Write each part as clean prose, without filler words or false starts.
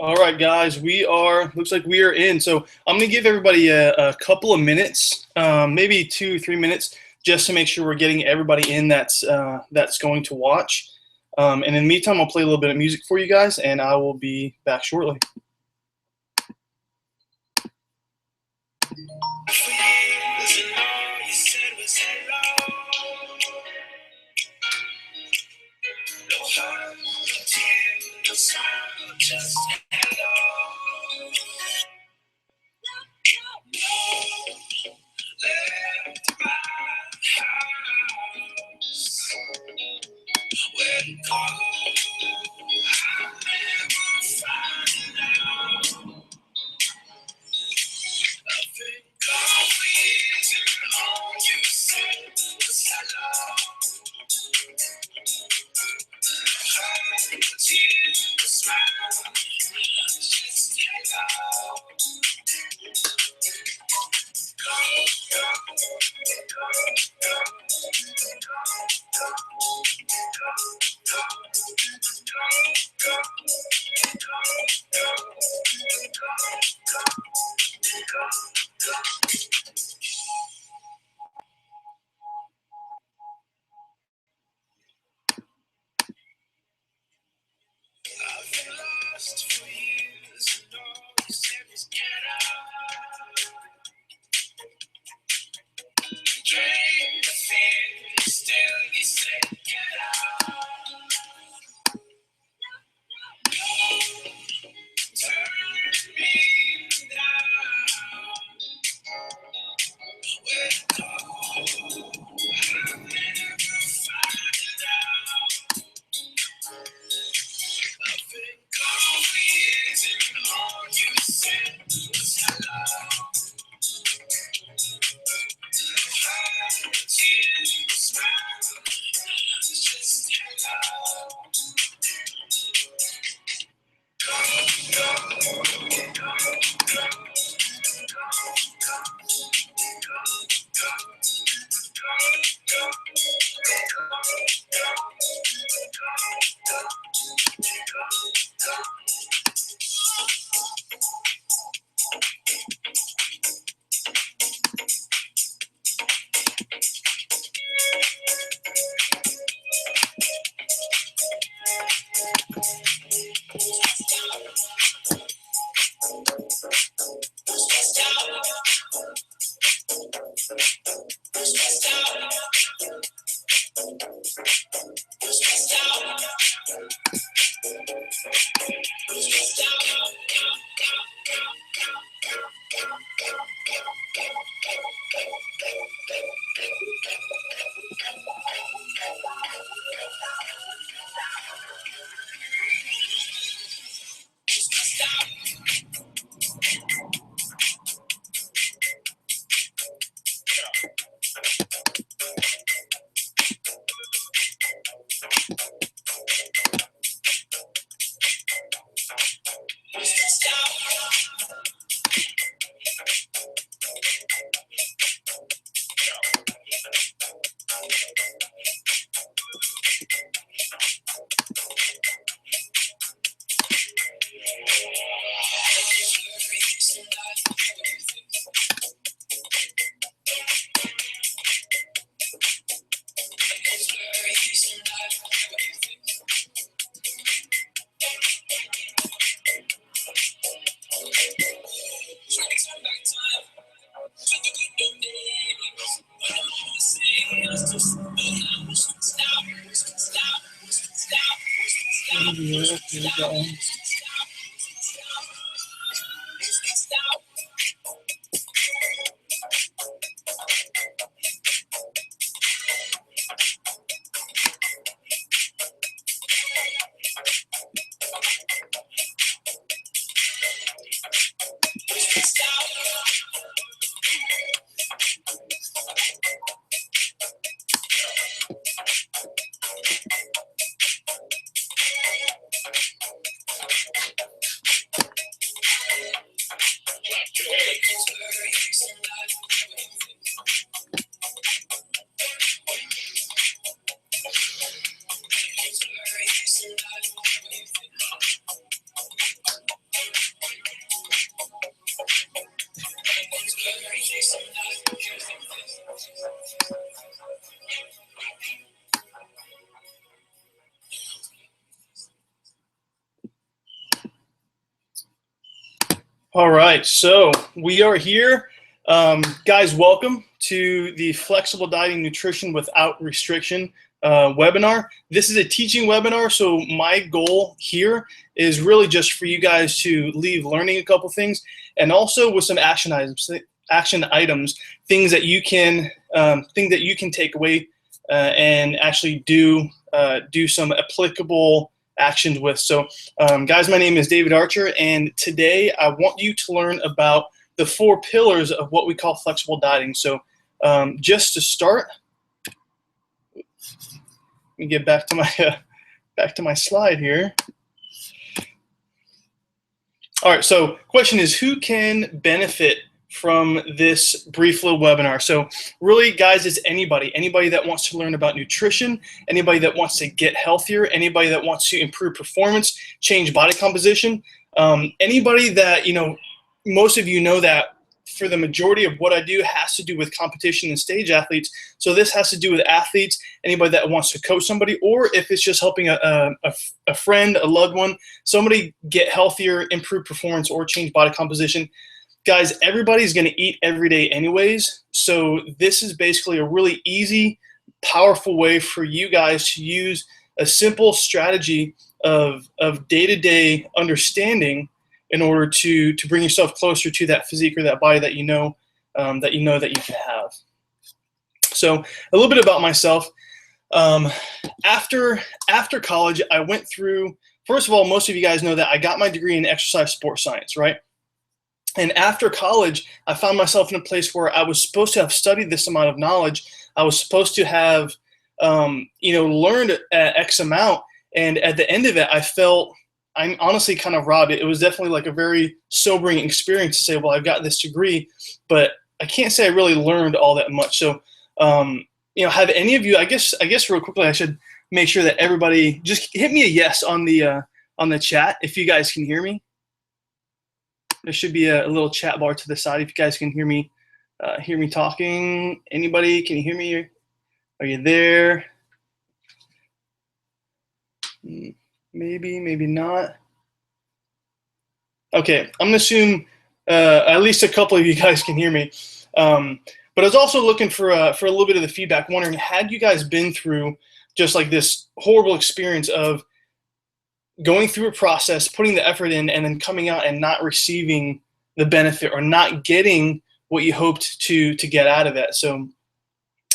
All right, guys, looks like we are in. So I'm going to give everybody a couple of minutes, maybe 2, 3 minutes, just to make sure we're getting everybody in that's going to watch. And in the meantime, I'll play a little bit of music for you guys, and I will be back shortly. Just hello. Left my house when cold, I never find out. I've been going all you said was hello. Tears, smile, just hello. I've been lost for years, and all you said was get out. Drain the fear, still you said get out. Turn me down. When cold, I'll never find out. I've been going and all you said was hello. Tears, smile, just hello. All right, so we are here. Guys, welcome to the Flexible Dieting Nutrition Without Restriction webinar. This is a teaching webinar, so my goal here is really just for you guys to leave learning a couple things, and also with some action items, things that you can take away and actually do some applicable actions with. So guys, my name is David Archer, and today I want you to learn about the 4 pillars of what we call flexible dieting. So just to start, let me get back to my slide here. All right, so question is, who can benefit from this brief little webinar? So really, guys, it's anybody that wants to learn about nutrition, anybody that wants to get healthier, anybody that wants to improve performance, change body composition, anybody that, most of you know that for the majority of what I do has to do with competition and stage athletes. So this has to do with athletes, anybody that wants to coach somebody, or if it's just helping a friend, a loved one, somebody get healthier, improve performance, or change body composition. Guys, everybody's going to eat every day anyways, so this is basically a really easy, powerful way for you guys to use a simple strategy of day-to-day understanding in order to bring yourself closer to that physique or that body that you know that you can have. So a little bit about myself. After college, I went through, first of all, most of you guys know that I got my degree in exercise sports science, right? And after college, I found myself in a place where I was supposed to have studied this amount of knowledge. I was supposed to have, learned X amount. And at the end of it, I felt I'm honestly kind of robbed. It was definitely like a very sobering experience to say, well, I've got this degree, but I can't say I really learned all that much. So, have any of you, I guess real quickly, I should make sure that everybody just hit me a yes on the chat if you guys can hear me. There should be a little chat bar to the side if you guys can hear me talking. Anybody, can you hear me? Are you there? Maybe, maybe not. Okay, I'm gonna assume at least a couple of you guys can hear me. But I was also looking for a little bit of the feedback, wondering, had you guys been through just like this horrible experience of going through a process, putting the effort in, and then coming out and not receiving the benefit or not getting what you hoped to get out of it? So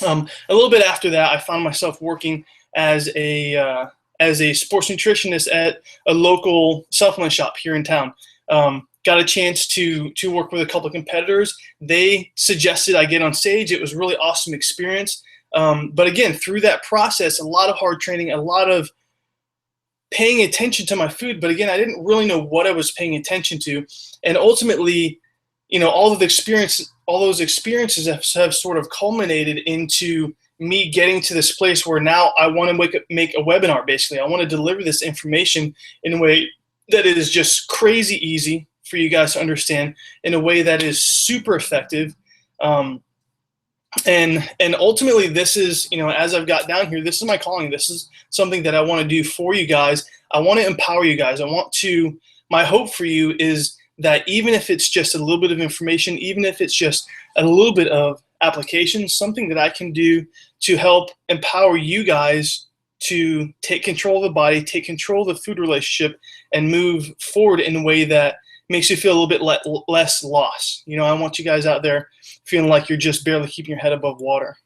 a little bit after that, I found myself working as a sports nutritionist at a local supplement shop here in town. Got a chance to work with a couple of competitors. They suggested I get on stage. It was a really awesome experience. But again, through that process, a lot of hard training, a lot of paying attention to my food. But again, I didn't really know what I was paying attention to. And ultimately, all those experiences have sort of culminated into me getting to this place where now I want to make a webinar. Basically, I want to deliver this information in a way that it is just crazy easy for you guys to understand, in a way that is super effective. And ultimately, this is, as I've got down here, this is my calling. This is something that I want to do for you guys. I want to empower you guys. My hope for you is that even if it's just a little bit of information, even if it's just a little bit of application, something that I can do to help empower you guys to take control of the body, take control of the food relationship, and move forward in a way that makes you feel a little bit less lost. I want you guys out there feeling like you're just barely keeping your head above water.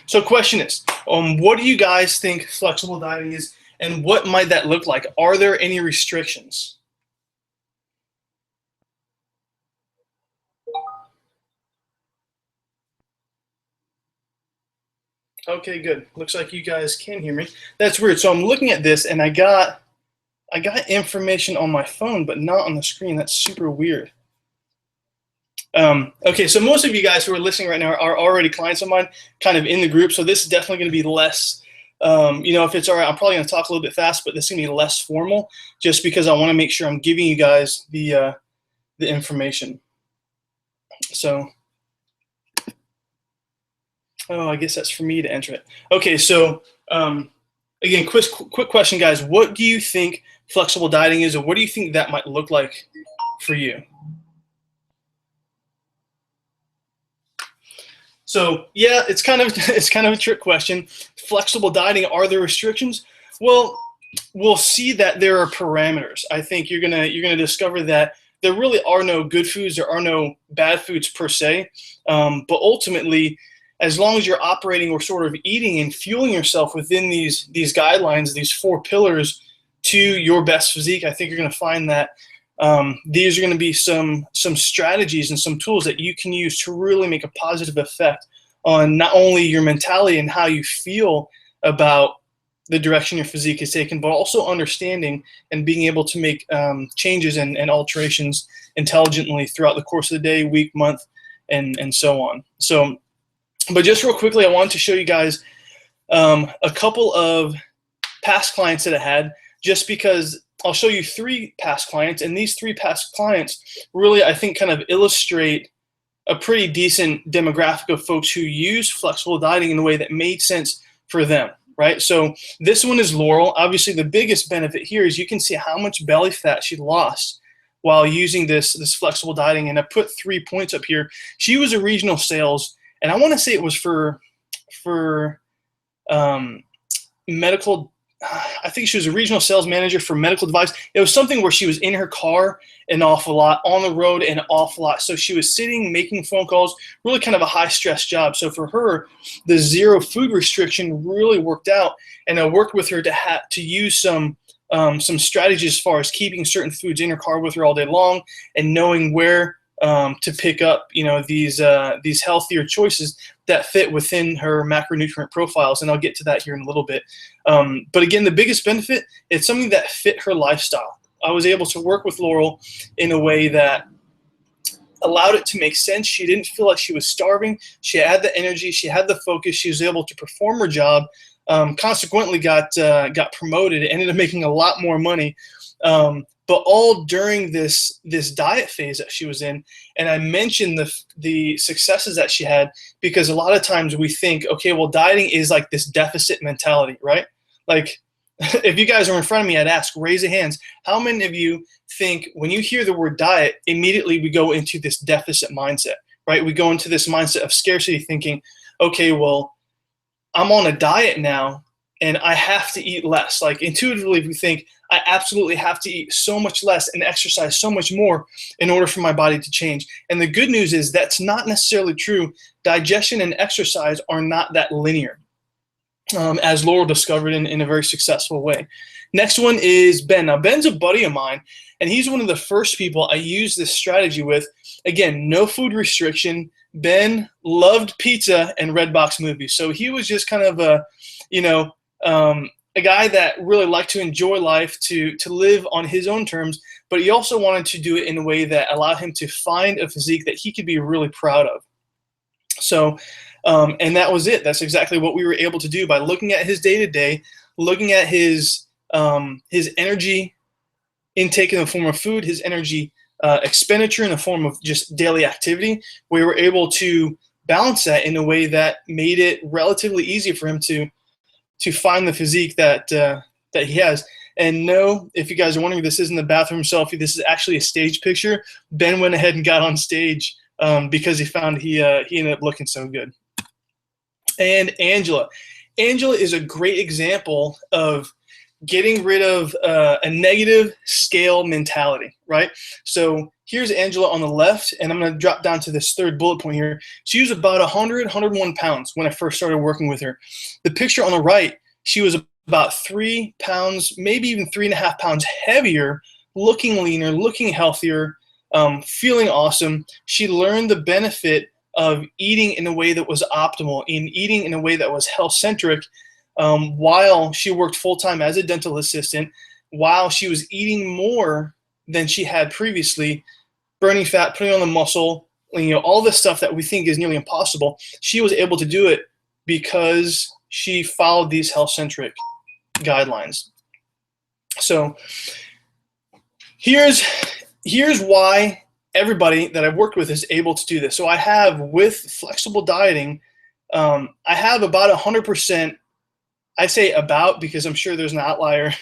So question is, what do you guys think flexible dieting is, and what might that look like? Are there any restrictions? Okay, good. Looks like you guys can hear me. That's weird. So I'm looking at this, and I got information on my phone, but not on the screen. That's super weird. Okay, so most of you guys who are listening right now are already clients of mine, kind of in the group. So this is definitely going to be less, if it's all right, I'm probably going to talk a little bit fast, but this is going to be less formal, just because I want to make sure I'm giving you guys the information. So, I guess that's for me to enter it. Okay, so again, quick question, guys. What do you think flexible dieting is, or what do you think that might look like for you? So yeah, it's kind of a trick question. Flexible dieting, are there restrictions? Well, we'll see that there are parameters. I think you're gonna discover that there really are no good foods, there are no bad foods per se, but ultimately, as long as you're operating or sort of eating and fueling yourself within these guidelines, these 4 pillars to your best physique, I think you're going to find that these are going to be some strategies and some tools that you can use to really make a positive effect on not only your mentality and how you feel about the direction your physique is taken, but also understanding and being able to make changes and alterations intelligently throughout the course of the day, week, month, and so on. So, but just real quickly, I wanted to show you guys a couple of past clients that I had, just because I'll show you 3 past clients, and these 3 past clients really, I think, kind of illustrate a pretty decent demographic of folks who use flexible dieting in a way that made sense for them, right? So this one is Laurel. Obviously, the biggest benefit here is you can see how much belly fat she lost while using this flexible dieting, and I put 3 points up here. She was a regional sales, and I want to say it was for medical. I think she was a regional sales manager for medical device. It was something where she was in her car an awful lot, on the road an awful lot. So she was sitting, making phone calls, really kind of a high stress job. So for her, the 0 food restriction really worked out. And I worked with her to use some strategies as far as keeping certain foods in her car with her all day long, and knowing where to pick up, these healthier choices that fit within her macronutrient profiles, and I'll get to that here in a little bit. But again, the biggest benefit, it's something that fit her lifestyle. I was able to work with Laurel in a way that allowed it to make sense. She didn't feel like she was starving. She had the energy. She had the focus. She was able to perform her job. Consequently, got promoted. Ended up making a lot more money. But all during this diet phase that she was in. And I mentioned the successes that she had, because a lot of times we think, okay, well, dieting is like this deficit mentality, right? Like, if you guys are in front of me, I'd ask, raise your hands. How many of you think when you hear the word diet, immediately we go into this deficit mindset, right? We go into this mindset of scarcity, thinking, okay, well, I'm on a diet now and I have to eat less. Like, intuitively, we think I absolutely have to eat so much less and exercise so much more in order for my body to change. And the good news is that's not necessarily true. Digestion and exercise are not that linear, as Laurel discovered in a very successful way. Next one is Ben. Now, Ben's a buddy of mine, and he's one of the first people I used this strategy with. Again, no food restriction. Ben loved pizza and Redbox movies. So he was just kind of a guy that really liked to enjoy life, to live on his own terms, but he also wanted to do it in a way that allowed him to find a physique that he could be really proud of. So, and that was it. That's exactly what we were able to do by looking at his day-to-day, looking at his energy intake in the form of food, his energy expenditure in the form of just daily activity. We were able to balance that in a way that made it relatively easy for him to find the physique that he has. And no, if you guys are wondering, this isn't the bathroom selfie. This is actually a stage picture. Ben went ahead and got on stage because he found he ended up looking so good. And Angela. Angela is a great example of getting rid of a negative scale mentality, right? So here's Angela on the left, and I'm going to drop down to this 3rd bullet point here. She was about 101 pounds when I first started working with her. The picture on the right, she was about 3 pounds, maybe even 3.5 pounds heavier, looking leaner, looking healthier, feeling awesome. She learned the benefit of eating in a way that was optimal, in eating in a way that was health-centric, while she worked full-time as a dental assistant, while she was eating more than she had previously, burning fat, putting on the muscle, all this stuff that we think is nearly impossible. She was able to do it because she followed these health-centric guidelines. So here's why everybody that I've worked with is able to do this. So I have, with flexible dieting, I have about 100% I say about because I'm sure there's an outlier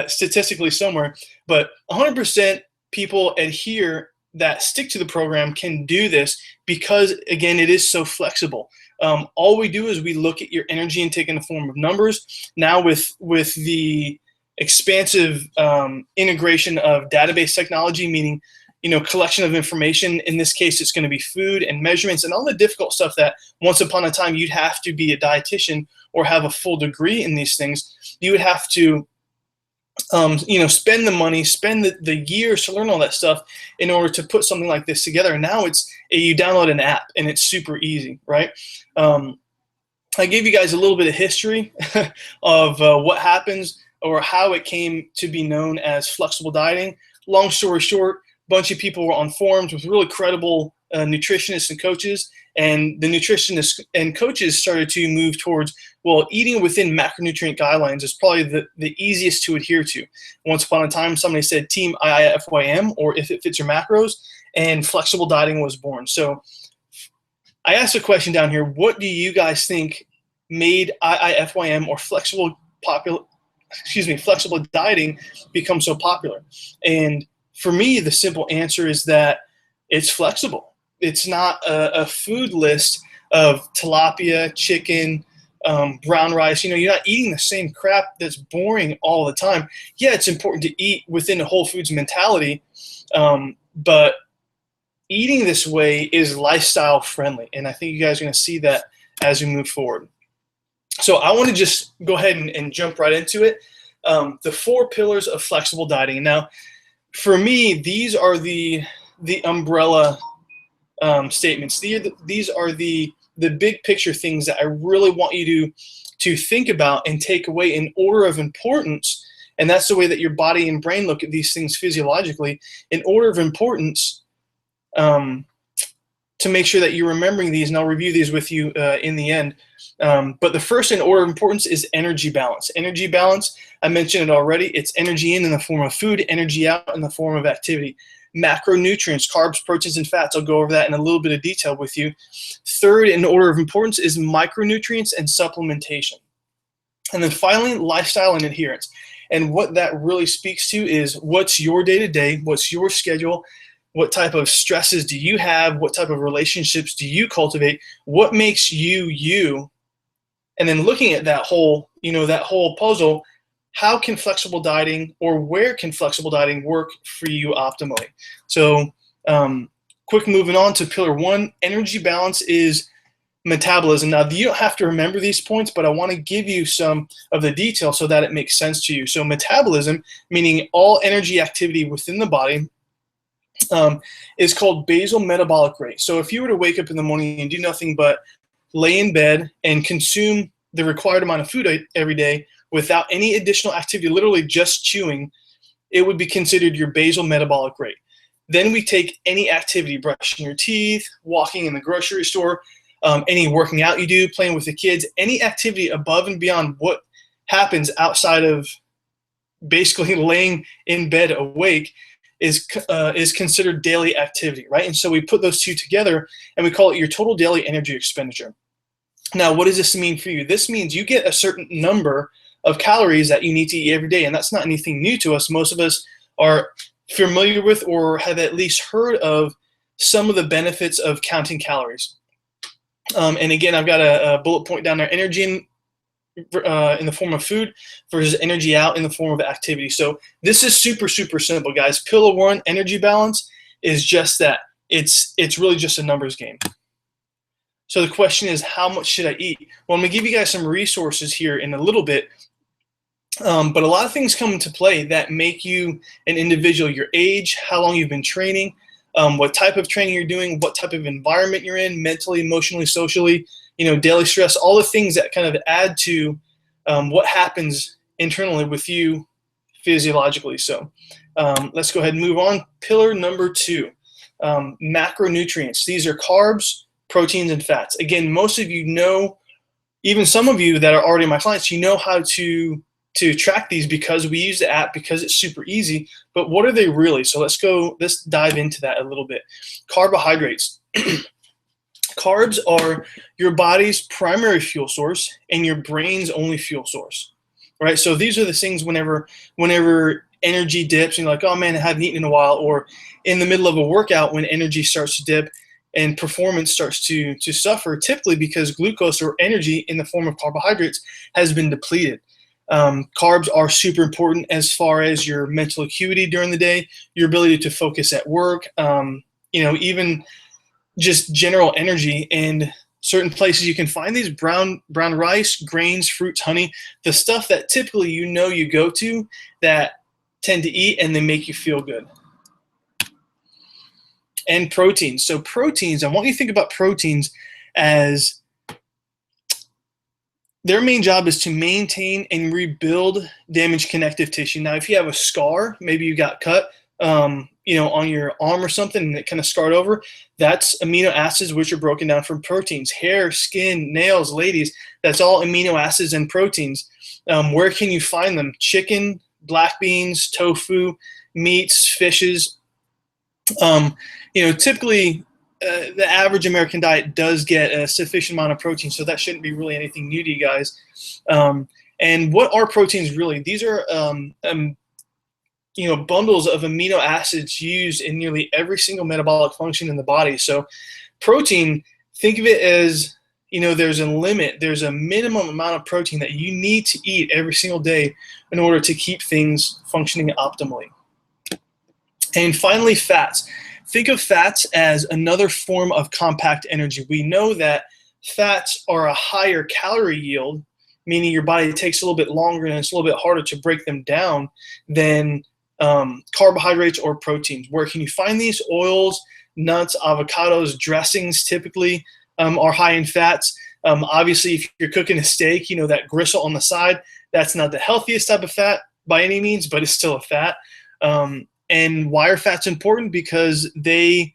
statistically somewhere, but 100% people adhere that stick to the program can do this because, again, it is so flexible. All we do is we look at your energy intake in the form of numbers. Now with the expansive integration of database technology, meaning collection of information. In this case, it's going to be food and measurements and all the difficult stuff that once upon a time you'd have to be a dietitian or have a full degree in these things. You would have to spend the money, spend the years to learn all that stuff in order to put something like this together. And now you download an app and it's super easy, right? I gave you guys a little bit of history of what happens or how it came to be known as flexible dieting. Long story short, a bunch of people were on forums with really credible nutritionists and coaches, and the nutritionists and coaches started to move towards, well, eating within macronutrient guidelines is probably the easiest to adhere to. Once upon a time, somebody said Team IIFYM, or if it fits your macros, and flexible dieting was born. So I asked a question down here. What do you guys think made IIFYM or flexible dieting become so popular? And for me, the simple answer is that it's flexible. It's not a food list of tilapia, chicken, brown rice. You're not eating the same crap that's boring all the time. Yeah, it's important to eat within a whole foods mentality, but eating this way is lifestyle friendly. And I think you guys are going to see that as we move forward. So I want to just go ahead and jump right into it. The 4 pillars of flexible dieting. Now, for me, these are the umbrella statements. These are the big picture things that I really want you to think about and take away in order of importance. And that's the way that your body and brain look at these things physiologically, in order of importance, to make sure that you're remembering these. And I'll review these with you in the end. But the first in order of importance is energy balance. Energy balance, I mentioned it already. It's energy in the form of food, energy out in the form of activity. Macronutrients, carbs, proteins, and fats. I'll go over that in a little bit of detail with you. Third in order of importance is micronutrients and supplementation. And then finally, lifestyle and adherence. And what that really speaks to is what's your day-to-day, what's your schedule, what type of stresses do you have, what type of relationships do you cultivate, what makes you you. And then looking at that whole puzzle, how can flexible dieting, or where can flexible dieting work for you optimally? So quick moving on to pillar 1, energy balance is metabolism. Now, you don't have to remember these points, but I want to give you some of the detail so that it makes sense to you. So metabolism, meaning all energy activity within the body, is called basal metabolic rate. So if you were to wake up in the morning and do nothing but lay in bed and consume the required amount of food every day without any additional activity, literally just chewing, it would be considered your basal metabolic rate. Then we take any activity, brushing your teeth, walking in the grocery store, any working out you do, playing with the kids, any activity above and beyond what happens outside of basically laying in bed awake is considered daily activity, right? And so we put those two together and we call it your total daily energy expenditure. Now, what does this mean for you? This means you get a certain number of calories that you need to eat every day, and that's not anything new to us. Most of us are familiar with or have at least heard of some of the benefits of counting calories. And again, I've got a bullet point down there: energy in the form of food versus energy out in the form of activity. So this is super, super simple, guys. Pillar 1, energy balance, is just that. It's really just a numbers game. So the question is, how much should I eat? Well, I'm going to give you guys some resources here in a little bit. But a lot of things come into play that make you an individual: your age, how long you've been training, what type of training you're doing, what type of environment you're in, mentally, emotionally, socially, daily stress, all the things that kind of add to what happens internally with you physiologically. So let's go ahead and move on. Pillar number 2, macronutrients. These are carbs, proteins, and fats. Again, most of you know, even some of you that are already my clients, you know how to track these because we use the app, because it's super easy. But what are they really? So let's dive into that a little bit. Carbohydrates. Carbs are your body's primary fuel source and your brain's only fuel source, right? So these are the things whenever energy dips and you're like, oh man, I haven't eaten in a while, or in the middle of a workout when energy starts to dip and performance starts to suffer, typically because glucose or energy in the form of carbohydrates has been depleted. Carbs are super important as far as your mental acuity during the day, your ability to focus at work, even just general energy. And certain places you can find these brown rice, grains, fruits, honey, the stuff that typically you go to that tend to eat and they make you feel good. And proteins. So proteins, I want you to think about proteins as their main job is to maintain and rebuild damaged connective tissue. Now, if you have a scar, maybe you got cut, on your arm or something, and it kind of scarred over, that's amino acids which are broken down from proteins. Hair, skin, nails, ladies, that's all amino acids and proteins. Where can you find them? Chicken, black beans, tofu, meats, fishes. Typically the average American diet does get a sufficient amount of protein, so that shouldn't be really anything new to you guys. And what are proteins really? These are bundles of amino acids used in nearly every single metabolic function in the body. So protein, think of it as, there's a limit, there's a minimum amount of protein that you need to eat every single day in order to keep things functioning optimally. And finally, fats. Think of fats as another form of compact energy. We know that fats are a higher calorie yield, meaning your body takes a little bit longer and it's a little bit harder to break them down than carbohydrates or proteins. Where can you find these? Oils, nuts, avocados, dressings typically are high in fats. Obviously, if you're cooking a steak, that gristle on the side, that's not the healthiest type of fat by any means, but it's still a fat. And why are fats important? Because they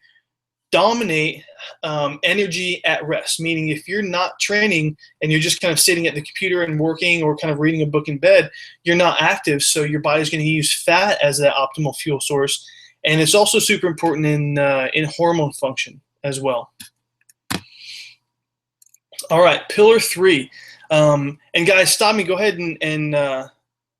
dominate energy at rest, meaning if you're not training and you're just kind of sitting at the computer and working or kind of reading a book in bed, you're not active, so your body's going to use fat as that optimal fuel source. And it's also super important in hormone function as well. All right, pillar 3. And guys, stop me. Go ahead and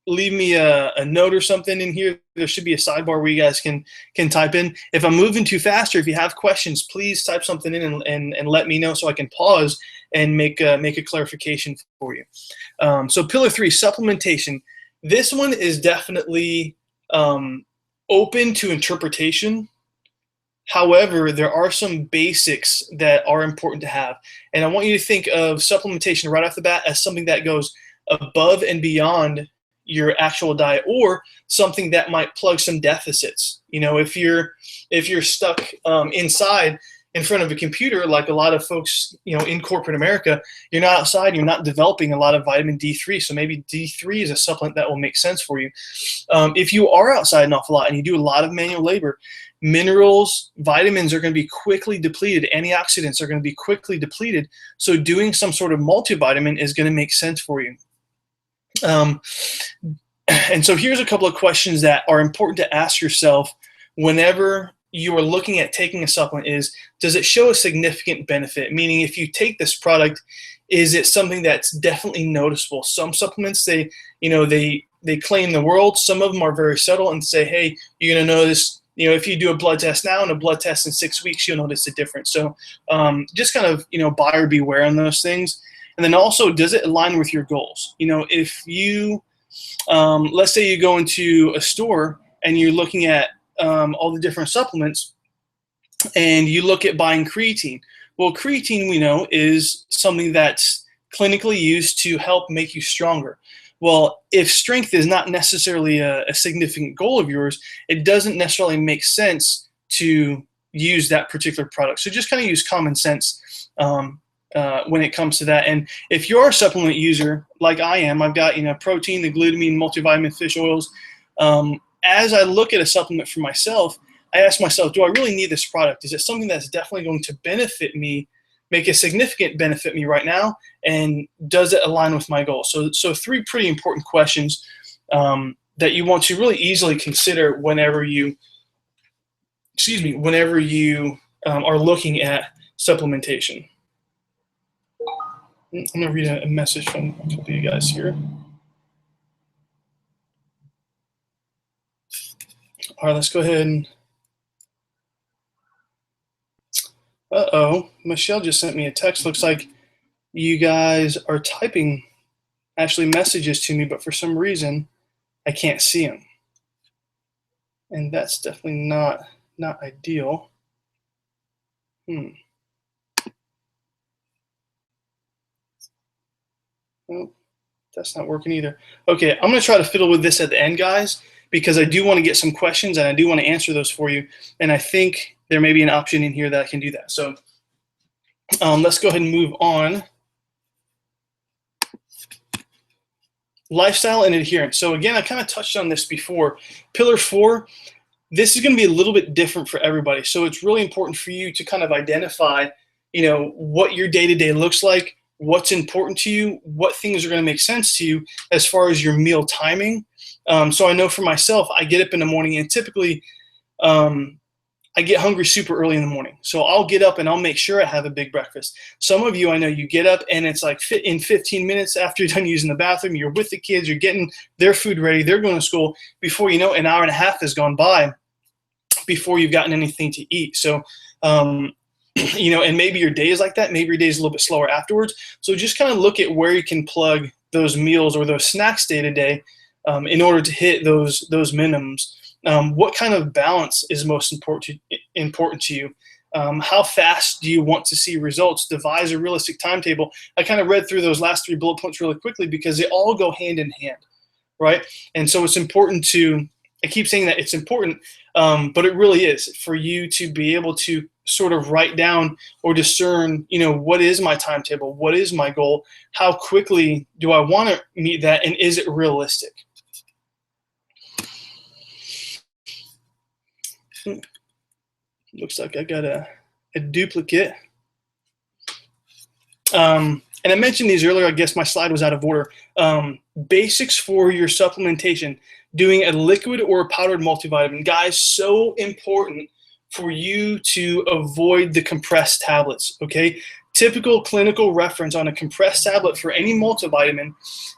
leave me a note or something in here. There should be a sidebar where you guys can type in. If I'm moving too fast or if you have questions, please type something in and let me know so I can pause and make a clarification for you. So pillar 3, supplementation. This one is definitely open to interpretation. However, there are some basics that are important to have. And I want you to think of supplementation right off the bat as something that goes above and beyond your actual diet, or something that might plug some deficits. If you're stuck inside in front of a computer, like a lot of folks, in corporate America, you're not outside, you're not developing a lot of vitamin D3. So maybe D3 is a supplement that will make sense for you. If you are outside an awful lot and you do a lot of manual labor, minerals, vitamins are going to be quickly depleted. Antioxidants are going to be quickly depleted. So doing some sort of multivitamin is going to make sense for you. And so here's a couple of questions that are important to ask yourself whenever you are looking at taking a supplement is, does it show a significant benefit? Meaning, if you take this product, is it something that's definitely noticeable? Some supplements, they claim the world. Some of them are very subtle and say, hey, you're going to notice, if you do a blood test now and a blood test in 6 weeks, you'll notice a difference. So just kind of, buyer beware on those things. And then also, does it align with your goals? If you, let's say you go into a store and you're looking at all the different supplements and you look at buying creatine. Well, creatine, we know, is something that's clinically used to help make you stronger. Well, if strength is not necessarily a significant goal of yours, it doesn't necessarily make sense to use that particular product. So just kind of use common sense when it comes to that. And if you're a supplement user like I am, I've got protein, the glutamine, multivitamin, fish oils. As I look at a supplement for myself, I ask myself, do I really need this product? Is it something that's definitely going to benefit me, make a significant benefit me right now? And does it align with my goals? So 3 pretty important questions that you want to really easily consider whenever you are looking at supplementation. I'm going to read a message from a couple of you guys here. All right, let's go ahead and. Uh-oh, Michelle just sent me a text. Looks like you guys are typing actually messages to me, but for some reason I can't see them. And that's definitely not ideal. Well, that's not working either. Okay, I'm going to try to fiddle with this at the end, guys, because I do want to get some questions and I do want to answer those for you. And I think there may be an option in here that I can do that. So let's go ahead and move on. Lifestyle and adherence. So again, I kind of touched on this before. Pillar 4, this is going to be a little bit different for everybody. So it's really important for you to kind of identify, what your day-to-day looks like, what's important to you, what things are going to make sense to you as far as your meal timing. So I know for myself, I get up in the morning and typically I get hungry super early in the morning. So I'll get up and I'll make sure I have a big breakfast. Some of you, I know you get up and it's like in 15 minutes after you're done using the bathroom, you're with the kids, you're getting their food ready, they're going to school. Before you know, an hour and a half has gone by before you've gotten anything to eat. So, and maybe your day is like that. Maybe your day is a little bit slower afterwards. So just kind of look at where you can plug those meals or those snacks day to day in order to hit those minimums. What kind of balance is most important to you? How fast do you want to see results? Devise a realistic timetable. I kind of read through those last 3 bullet points really quickly because they all go hand in hand, right? And so it's important I keep saying that it's important, but it really is for you to be able to sort of write down or discern, what is my timetable? What is my goal? How quickly do I want to meet that? And is it realistic? Looks like I got a duplicate. And I mentioned these earlier. I guess my slide was out of order. Basics for your supplementation. Doing a liquid or a powdered multivitamin. Guys, so important for you to avoid the compressed tablets, okay? Typical clinical reference on a compressed tablet for any multivitamin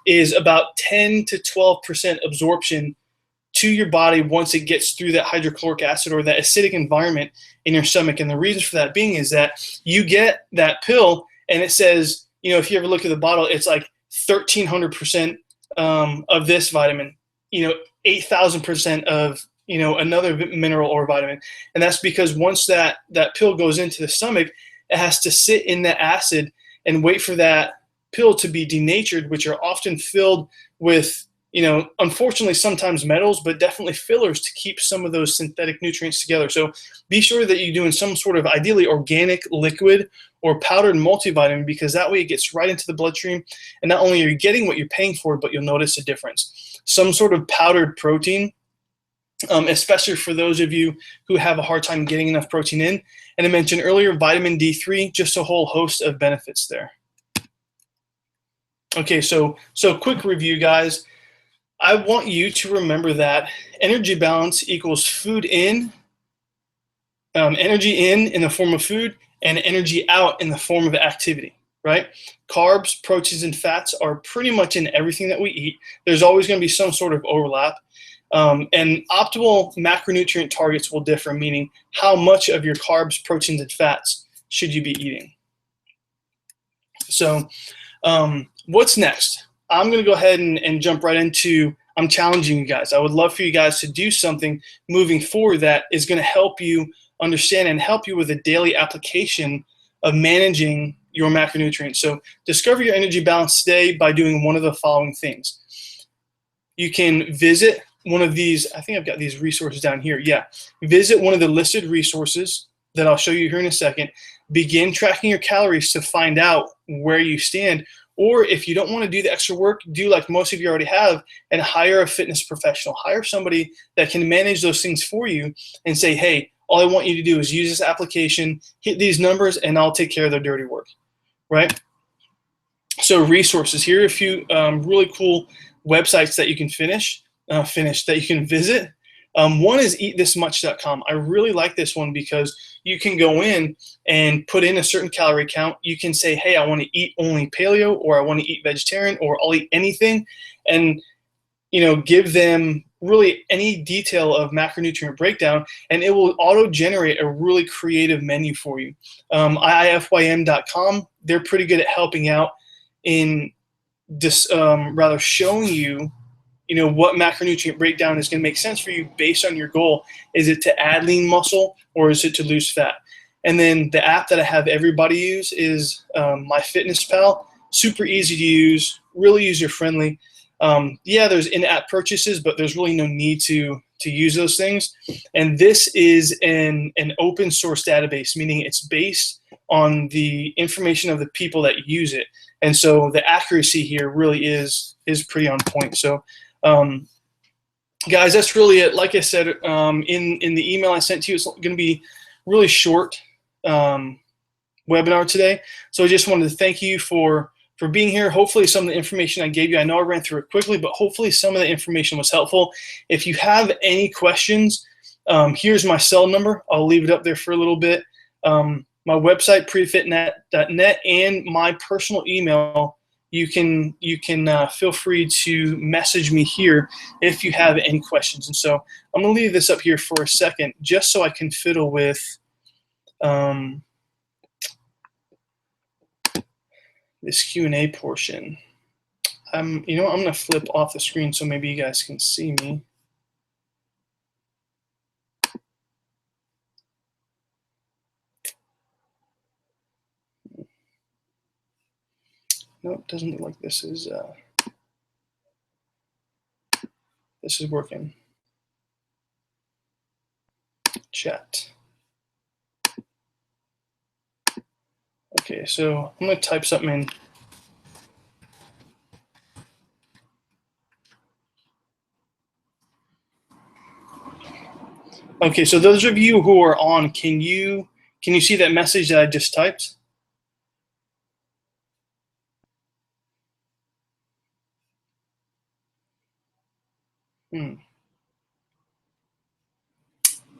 is about 10 to 12% absorption to your body once it gets through that hydrochloric acid or that acidic environment in your stomach. And the reason for that being is that you get that pill and it says, if you ever look at the bottle, it's like 1,300% of this vitamin, 8,000% of, another mineral or vitamin. And that's because once that pill goes into the stomach, it has to sit in that acid and wait for that pill to be denatured, which are often filled with, unfortunately sometimes metals, but definitely fillers to keep some of those synthetic nutrients together. So be sure that you're doing some sort of ideally organic liquid or powdered multivitamin, because that way it gets right into the bloodstream. And not only are you getting what you're paying for, but you'll notice a difference. Some sort of powdered protein, especially for those of you who have a hard time getting enough protein in. And I mentioned earlier, vitamin D3, just a whole host of benefits there. Okay, so quick review, guys. I want you to remember that energy balance equals energy in the form of food and energy out in the form of activity, right? Carbs, proteins, and fats are pretty much in everything that we eat. There's always going to be some sort of overlap. And optimal macronutrient targets will differ, meaning how much of your carbs, proteins, and fats should you be eating. So what's next? I'm going to go ahead and jump right into, I'm challenging you guys. I would love for you guys to do something moving forward that is going to help you understand and help you with a daily application of managing your macronutrients. So discover your energy balance today by doing one of the following things. You can visit one of these, I think I've got these resources down here. Yeah, visit one of the listed resources that I'll show you here in a second. Begin tracking your calories to find out where you stand. Or if you don't want to do the extra work, do like most of you already have and hire a fitness professional. Hire somebody that can manage those things for you and say, hey, all I want you to do is use this application, hit these numbers, and I'll take care of the dirty work, right? So resources. Here are a few really cool websites that you can that you can visit. One is eatthismuch.com. I really like this one because you can go in and put in a certain calorie count. You can say, hey, I want to eat only paleo, or I want to eat vegetarian, or I'll eat anything, and give them really any detail of macronutrient breakdown, and it will auto-generate a really creative menu for you. IIFYM.com, they're pretty good at helping out in rather showing you, what macronutrient breakdown is going to make sense for you based on your goal. Is it to add lean muscle, or is it to lose fat? And then the app that I have everybody use is MyFitnessPal. Super easy to use, really user-friendly. Yeah, there's in-app purchases, but there's really no need to use those things. And this is an open source database, meaning it's based on the information of the people that use it. And so the accuracy here really is pretty on point. So guys, that's really it. Like I said, in the email I sent to you, it's going to be really short webinar today. So I just wanted to thank you for being here. Hopefully some of the information I gave you, I know I ran through it quickly, but hopefully some of the information was helpful. If you have any questions, here's my cell number. I'll leave it up there for a little bit. My website, prettyfitnet.net, and my personal email, you can feel free to message me here if you have any questions. And so I'm going to leave this up here for a second just so I can fiddle with this Q&A portion. I'm going to flip off the screen so maybe you guys can see me. No, it doesn't look like this is working. Chat. Okay, so I'm going to type something in. Okay, so those of you who are on, can you see that message that I just typed?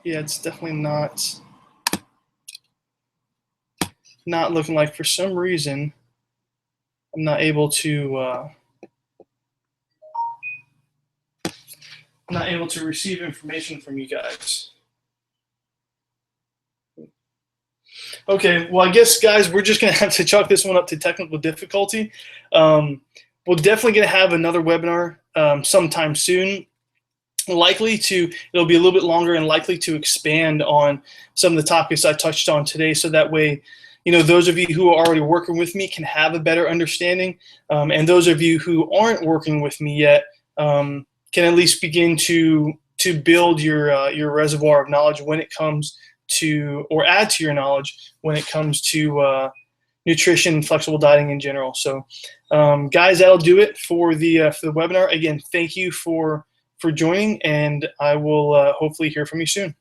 Yeah, it's definitely not looking like, for some reason, I'm not able to receive information from you guys. Okay, well, I guess, guys, we're just going to have to chalk this one up to technical difficulty. We're definitely going to have another webinar sometime soon. It'll be a little bit longer and likely to expand on some of the topics I touched on today, so that way, those of you who are already working with me can have a better understanding, and those of you who aren't working with me yet can at least begin to build your reservoir of knowledge when it comes to, or add to your knowledge when it comes to nutrition and flexible dieting in general. So, guys, that'll do it for the webinar. Again, thank you for joining, and I will hopefully hear from you soon.